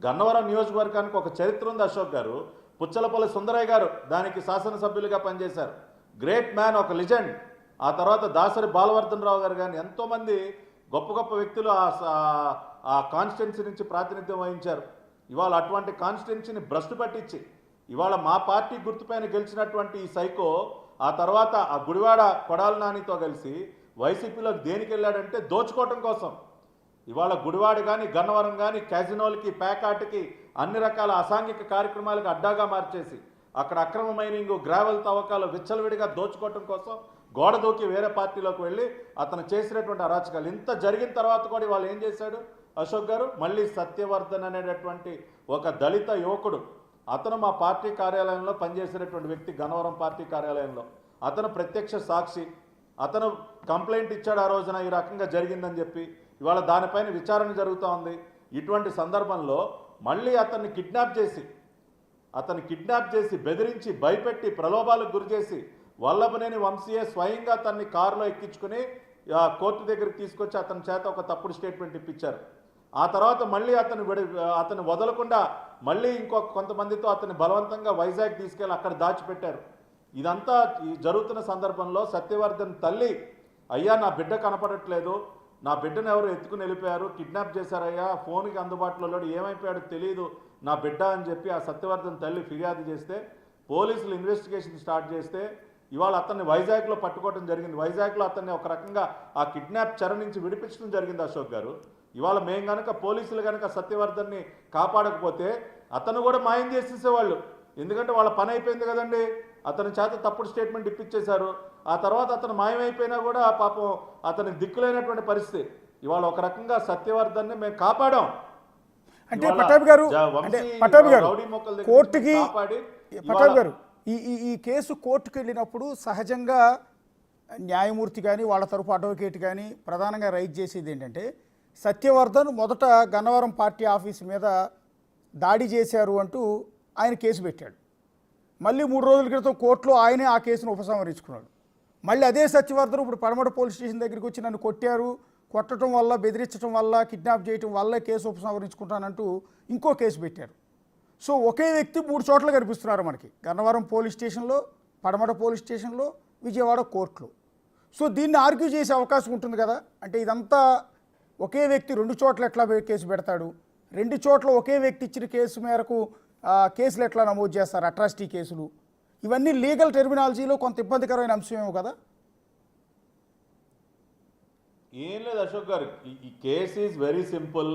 గన్నవరం నియోజకవర్గానికి ఒక చరిత్ర ఉంది అశోక్ గారు. పుచ్చలపల్లి సుందరయ్య గారు దానికి శాసనసభ్యులుగా పనిచేశారు. గ్రేట్ మ్యాన్, ఒక లిజెండ్. ఆ తర్వాత దాసరి బాలవర్ధన్ రావు గారు కానీ ఎంతోమంది గొప్ప గొప్ప వ్యక్తులు ఆ కాన్స్టిట్యున్సీ నుంచి ప్రాతినిధ్యం వహించారు. ఇవాళ అటువంటి కాన్స్టిట్యున్సీని భ్రష్టు పట్టించి ఇవాళ మా పార్టీ గుర్తుపైన గెలిచినటువంటి ఈ సైకో ఆ తర్వాత ఆ గుడివాడ కొడాల నానితో కలిసి వైసీపీలోకి దేనికి వెళ్ళాడంటే దోచుకోవటం కోసం. ఇవాళ గుడివాడ కానీ గన్నవరం కానీ క్యాజినోలకి, ప్యాకాట్కి, అన్ని రకాల అసాంఘిక కార్యక్రమాలకు అడ్డాగా మార్చేసి అక్కడ అక్రమ మైనింగ్, గ్రావెల్ తవ్వకాలు విచ్చలవిడిగా దోచుకోవటం కోసం గోడ దూకి వేరే పార్టీలోకి వెళ్ళి అతను చేసినటువంటి అరాచకాలు. ఇంత జరిగిన తర్వాత కూడా వాళ్ళు ఏం చేశాడు అశోక్ గారు? మళ్ళీ సత్యవర్ధన్ అనేటటువంటి ఒక దళిత యువకుడు, అతను మా పార్టీ కార్యాలయంలో పనిచేసినటువంటి వ్యక్తి, గన్నవరం పార్టీ కార్యాలయంలో అతను ప్రత్యక్ష సాక్షి. అతను కంప్లైంట్ ఇచ్చాడు ఆ రోజున ఈ రకంగా జరిగిందని చెప్పి. ఇవాళ దానిపైన విచారణ జరుగుతూ ఉంది. ఇటువంటి సందర్భంలో మళ్ళీ అతన్ని కిడ్నాప్ చేసి బెదిరించి భయపెట్టి ప్రలోభాలకు గురి చేసి వల్లభనేని వంశీయే స్వయంగా తన్ని కారులో ఎక్కించుకుని కోర్టు దగ్గరికి తీసుకొచ్చి అతని చేత ఒక తప్పుడు స్టేట్మెంట్ ఇప్పించారు. ఆ తర్వాత మళ్ళీ అతను వదలకుండా మళ్ళీ కొంతమందితో అతన్ని బలవంతంగా వైజాగ్ తీసుకెళ్ళి అక్కడ దాచిపెట్టారు. ఇదంతా జరుగుతున్న సందర్భంలో సత్యవర్ధన్ తల్లి, అయ్యా నా బిడ్డ కనపడట్లేదు, నా బిడ్డను ఎవరు ఎత్తుకుని వెళ్ళిపోయారు, కిడ్నాప్ చేశారయ్యా, ఫోన్కి అందుబాటులో లేడు, ఏమైపోయాడో తెలియదు నా బిడ్డ అని చెప్పి ఆ సత్యవర్ధన్ తల్లి ఫిర్యాదు చేస్తే పోలీసులు ఇన్వెస్టిగేషన్ స్టార్ట్ చేస్తే ఇవాళ అతన్ని వైజాగ్లో పట్టుకోవడం జరిగింది. వైజాగ్లో అతన్ని ఒక రకంగా ఆ కిడ్నాప్ చెర నుంచి విడిపించడం జరిగింది అశోక్ గారు. ఇవాళ మేము కనుక పోలీసులు కనుక సత్యవర్ధన్ని కాపాడకపోతే అతను కూడా మాయం చేసేసేవాళ్ళు. ఎందుకంటే వాళ్ళ పని అయిపోయింది కదండి. అతని చేత తప్పుడు స్టేట్మెంట్ ఇప్పించేశారు. ఆ తర్వాత అతను మాయమైపోయినా కూడా పాపం అతనికి దిక్కులేనటువంటి పరిస్థితి. ఇవాళ ఒక రకంగా సత్యవర్ధన్ని మేము కాపాడాం. అంటే పటాబ్ గారు కోర్టుకి పటాబ్ గారు ఈ కేసు కోర్టుకు వెళ్ళినప్పుడు సహజంగా న్యాయమూర్తి కానీ వాళ్ళ తరపు అడ్వకేట్ కానీ ప్రధానంగా రైజ్ చేసేది ఏంటంటే సత్యవర్ధన్ మొదట గన్నవరం పార్టీ ఆఫీస్ మీద దాడి చేశారు అంటూ ఆయన కేసు పెట్టాడు. మళ్ళీ 3 రోజుల క్రితం కోర్టులో ఆయనే ఆ కేసును ఉపసంహరించుకున్నాడు. మళ్ళీ అదే సత్యవర్ధన్ ఇప్పుడు పడమట పోలీస్ స్టేషన్ దగ్గరికి వచ్చి నన్ను కొట్టడం వల్ల, బెదిరించడం వల్ల, కిడ్నాప్ చేయడం వల్ల కేసు ఉపసంహరించుకుంటానంటూ ఇంకో కేసు పెట్టారు. సో ఒకే వ్యక్తి 3 చోట్ల కనిపిస్తున్నారు మనకి, గన్నవరం పోలీస్ స్టేషన్లో, పడమట పోలీస్ స్టేషన్లో, విజయవాడ కోర్టులో. సో దీన్ని ఆర్గ్యూ చేసే అవకాశం ఉంటుంది కదా. అంటే ఇదంతా ఒకే వ్యక్తి 2 చోట్ల ఎట్లా కేసు పెడతాడు, 2 చోట్ల ఒకే వ్యక్తి ఇచ్చిన కేసు మేరకు కేసులు ఎట్లా నమోదు చేస్తారు, అట్రాసిటీ కేసులు, ఇవన్నీ లీగల్ టెర్మినాలజీలో కొంత ఇబ్బందికరమైన అంశమేమో కదా. ఏం లేదు అశోక్ గారు, ఈ case is very simple.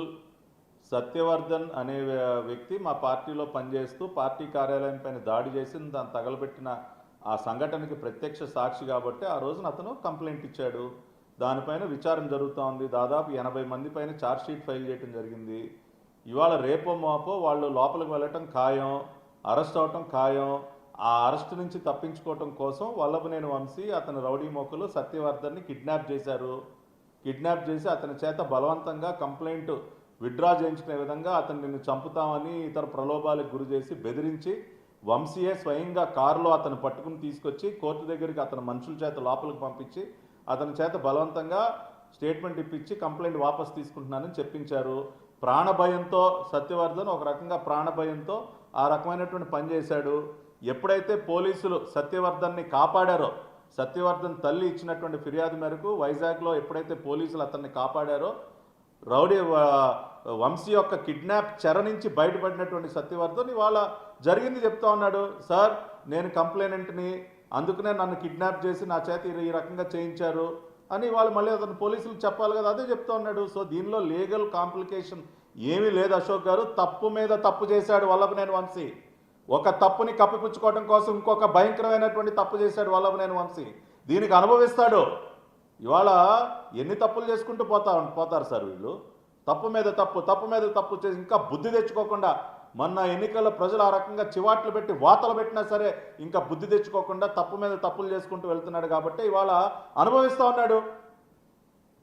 Satyavardhan అనే వ్యక్తి మా పార్టీలో పనిచేస్తూ పార్టీ కార్యాలయం పైన దాడి చేసి దాన్ని తగలబెట్టిన ఆ సంఘటనకి ప్రత్యక్ష సాక్షి కాబట్టి ఆ రోజున అతను కంప్లైంట్ ఇచ్చాడు. దానిపైన విచారణ జరుగుతూ ఉంది. దాదాపు 80 మంది పైన ఛార్జ్షీట్ ఫైల్ చేయడం జరిగింది. ఇవాళ రేపో మాపో వాళ్ళు లోపలికి వెళ్ళటం ఖాయం, అరెస్ట్ అవటం ఖాయం. ఆ అరెస్ట్ నుంచి తప్పించుకోవటం కోసం వల్లభనేని వంశీ అతని రౌడీ మోకలు సత్యవర్ధన్ని కిడ్నాప్ చేశారు. కిడ్నాప్ చేసి అతని చేత బలవంతంగా కంప్లైంట్ విత్డ్రా చేయించుకునే విధంగా అతను నిన్ను చంపుతామని ఇతర ప్రలోభాలకు గురి చేసి బెదిరించి వంశీయే స్వయంగా కారులో అతను పట్టుకుని తీసుకొచ్చి కోర్టు దగ్గరికి అతని మనుషుల చేత లోపలికి పంపించి అతని చేత బలవంతంగా స్టేట్మెంట్ ఇప్పించి కంప్లైంట్ వాపస్ తీసుకుంటున్నానని చెప్పించారు. ప్రాణభయంతో సత్యవర్ధన్ ఒక రకంగా ప్రాణభయంతో ఆ రకమైనటువంటి పని చేశాడు. ఎప్పుడైతే పోలీసులు సత్యవర్ధన్ని కాపాడారో, సత్యవర్ధన్ తల్లి ఇచ్చినటువంటి ఫిర్యాదు మేరకు వైజాగ్లో ఎప్పుడైతే పోలీసులు అతన్ని కాపాడారో, రౌడీ వంశీ యొక్క కిడ్నాప్ చెర నుంచి బయటపడినటువంటి సత్యవర్ధన్ ఇవాళ జరిగింది చెప్తా ఉన్నాడు. సార్ నేను కంప్లైనెంట్ని, అందుకనే నన్ను కిడ్నాప్ చేసి నా చేత ఈ రకంగా చేయించారు అని ఇవాళ మళ్ళీ అతను పోలీసులకు చెప్పాలి కదా, అదే చెప్తా ఉన్నాడు. సో దీనిలో లీగల్ కాంప్లికేషన్ ఏమీ లేదు అశోక్ గారు. తప్పు మీద తప్పు చేశాడు వల్లభనేని వంశీ. ఒక తప్పుని కప్పిపుచ్చుకోవడం కోసం ఇంకొక భయంకరమైనటువంటి తప్పు చేశాడు వల్లభనేని వంశీ. దీనికి అనుభవిస్తాడు. ఇవాళ ఎన్ని తప్పులు చేసుకుంటూ పోతారు సార్ వీళ్ళు. తప్పు మీద తప్పు చేసి ఇంకా బుద్ధి తెచ్చుకోకుండా, మొన్న ఎన్నికల్లో ప్రజలు ఆ రకంగా చివాట్లు పెట్టి వాతలు పెట్టినా సరే ఇంకా బుద్ధి తెచ్చుకోకుండా తప్పు మీద తప్పులు చేసుకుంటూ వెళ్తున్నాడు కాబట్టి ఇవాళ అనుభవిస్తూ ఉన్నాడు.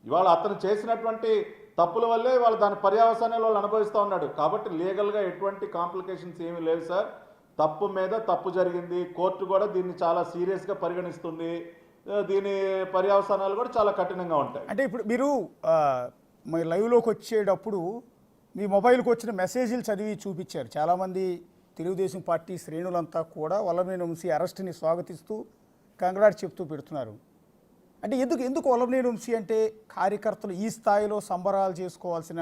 ఇవాళ అతను చేసినటువంటి తప్పుల వల్లే ఇవాళ దాని పర్యవసానాలు వాళ్ళు అనుభవిస్తూ ఉన్నాడు. కాబట్టి లీగల్గా ఎటువంటి కాంప్లికేషన్స్ ఏమీ లేవు సార్. తప్పు మీద తప్పు జరిగింది. కోర్టు కూడా దీన్ని చాలా సీరియస్గా పరిగణిస్తుంది. దీని పర్యవసానాలు కూడా చాలా కఠినంగా ఉంటాయి. అంటే ఇప్పుడు మీరు లైవ్లోకి వచ్చేటప్పుడు మీ మొబైల్కి వచ్చిన మెసేజ్లు చదివి చూపించారు. చాలామంది తెలుగుదేశం పార్టీ శ్రేణులంతా కూడా వల్లభనేని వంశీ అరెస్ట్ని స్వాగతిస్తూ కంగ్రాట్స్ చెప్తూ పెడుతున్నారు. అంటే ఎందుకు వల్లభనేని వంశీ అంటే కార్యకర్తలు ఈ స్థాయిలో సంబరాలు చేసుకోవాల్సిన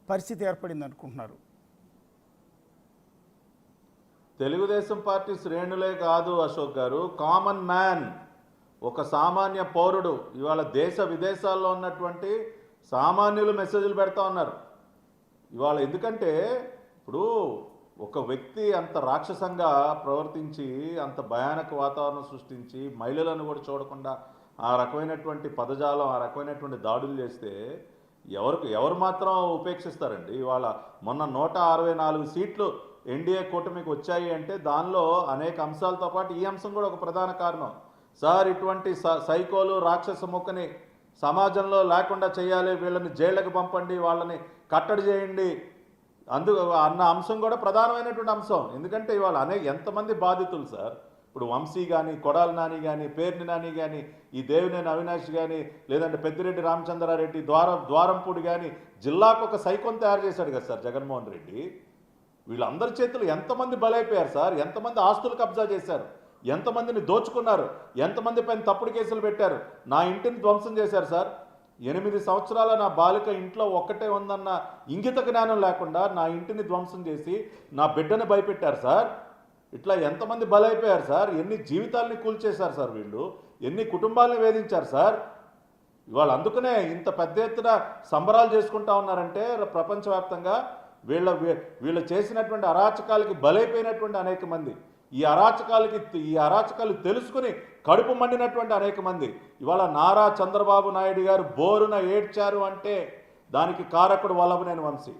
పరిస్థితి ఏర్పడింది అనుకుంటున్నారు? తెలుగుదేశం పార్టీ శ్రేణులే కాదు అశోక్ గారు, కామన్ మ్యాన్, ఒక సామాన్య పౌరుడు ఇవాళ దేశ విదేశాల్లో ఉన్నటువంటి సామాన్యులు మెసేజ్లు పెడతా ఉన్నారు ఇవాళ. ఎందుకంటే ఇప్పుడు ఒక వ్యక్తి అంత రాక్షసంగా ప్రవర్తించి అంత భయానక వాతావరణం సృష్టించి మహిళలను కూడా చూడకుండా ఆ రకమైనటువంటి పదజాలం, ఆ రకమైనటువంటి దాడులు చేస్తే ఎవరు మాత్రం ఉపేక్షిస్తారండి? ఇవాళ మొన్న 164 సీట్లు ఎన్డీఏ కూటమికి వచ్చాయి అంటే దానిలో అనేక అంశాలతో పాటు ఈ అంశం కూడా ఒక ప్రధాన కారణం. సార్, ఇటువంటి సైకోలు రాక్షస ముక్కని సమాజంలో లేకుండా చేయాలి, వీళ్ళని జైళ్ళకి పంపండి, వాళ్ళని కట్టడి చేయండి అన్న అంశం కూడా ప్రధానమైనటువంటి అంశం. ఎందుకంటే ఇవాళ ఎంతమంది బాధితులు సార్? ఇప్పుడు వంశీ కానీ, కొడాలి నాని కానీ, పేర్ని నాని కానీ, ఈ దేవినేని అవినాష్ కానీ, లేదంటే పెద్దిరెడ్డి రామచంద్రారెడ్డి, ద్వారంపూడి కానీ, జిల్లాకు ఒక సైకోన్ తయారు చేశాడు కదా సార్ జగన్మోహన్ రెడ్డి. వీళ్ళందరి చేతులు ఎంతమంది బలైపోయారు సార్? ఎంతమంది ఆస్తులు కబ్జా చేశారు? ఎంతమందిని దోచుకున్నారు? ఎంతమంది పైన తప్పుడు కేసులు పెట్టారు? నా ఇంటిని ధ్వంసం చేశారు సార్. 8 సంవత్సరాల నా బాలిక ఇంట్లో ఒక్కటే ఉందన్న ఇంగిత జ్ఞానం లేకుండా నా ఇంటిని ధ్వంసం చేసి నా బిడ్డను భయపెట్టారు సార్. ఇట్లా ఎంతమంది బలైపోయారు సార్? ఎన్ని జీవితాలని కూల్చేశారు సార్ వీళ్ళు? ఎన్ని కుటుంబాలను వేధించారు సార్? ఇవాళ అందుకనే ఇంత పెద్ద ఎత్తున సంబరాలు చేసుకుంటా ఉన్నారంటే ప్రపంచవ్యాప్తంగా వీళ్ళు చేసినటువంటి అరాచకాలకి బలైపోయినటువంటి అనేక మంది, ఈ అరాచకాలు తెలుసుకుని కడుపు మండినటువంటి అనేక మంది ఇవాళ నారా చంద్రబాబు నాయుడు గారు బోరున ఏడ్చారు అంటే దానికి కారకుడు వల్లభనేని వంశీ.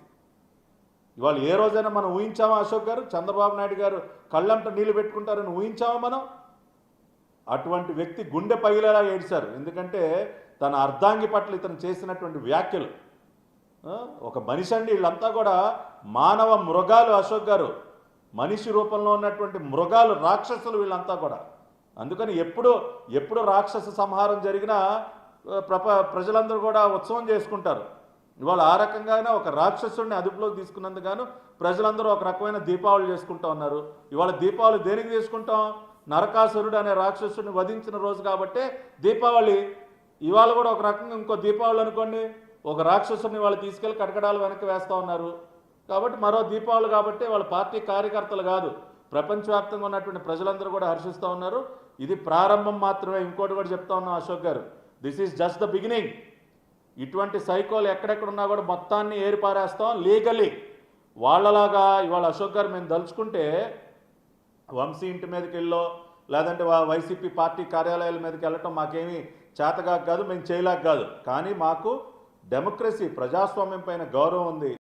ఇవాళ ఏ రోజైనా మనం ఊహించామా అశోక్ గారు చంద్రబాబు నాయుడు గారు కళ్ళంట నీళ్లు పెట్టుకుంటారని ఊహించామా మనం? అటువంటి వ్యక్తి గుండె పగిలేలా ఏడ్చారు. ఎందుకంటే తన అర్ధాంగి పట్ల ఇతను చేసినటువంటి వ్యాఖ్యలు. ఒక మనిషి అండి, వీళ్ళంతా కూడా మానవ మృగాలు అశోక్ గారు, మనిషి రూపంలో ఉన్నటువంటి మృగాలు, రాక్షసులు వీళ్ళంతా కూడా. అందుకని ఎప్పుడు రాక్షస సంహారం జరిగినా ప్రజలందరూ కూడా ఉత్సవం చేసుకుంటారు. ఇవాళ ఆ రకంగానే ఒక రాక్షసుడిని అదుపులోకి తీసుకున్నందుకు ప్రజలందరూ ఒక రకమైన దీపావళి చేసుకుంటా ఉన్నారు. ఇవాళ దీపావళి దేనికి చేసుకుంటాం? నరకాసురుడు అనే రాక్షసుడిని వధించిన రోజు కాబట్టే దీపావళి. ఇవాళ కూడా ఒక రకంగా ఇంకో దీపావళి అనుకోండి, ఒక రాక్షసుని వాళ్ళు తీసుకెళ్లి కటకడాలు వెనక్కి వేస్తూ ఉన్నారు. కాబట్టి మరో దీపావళి కాబట్టి వాళ్ళ పార్టీ కార్యకర్తలు కాదు, ప్రపంచవ్యాప్తంగా ఉన్నటువంటి ప్రజలందరూ కూడా హర్షిస్తూ ఉన్నారు. ఇది ప్రారంభం మాత్రమే. ఇంకోటి కూడా చెప్తా ఉన్నాం Ashok garu, this is just the beginning. ఇటువంటి సైకోలు ఎక్కడెక్కడున్నా కూడా మొత్తాన్ని ఏరిపారేస్తాం లీగలీ. వాళ్ళలాగా ఇవాళ అశోక్ గారు మేము దలుచుకుంటే వంశీ ఇంటి మీదకి వెళ్ళో లేదంటే వైసీపీ పార్టీ కార్యాలయాల మీదకి వెళ్ళటం మాకేమీ చేతగా కాదు, మేము చేయలేక కాదు. కానీ మాకు డెమోక్రసీ, ప్రజాస్వామ్యం పైన గౌరవం ఉంది.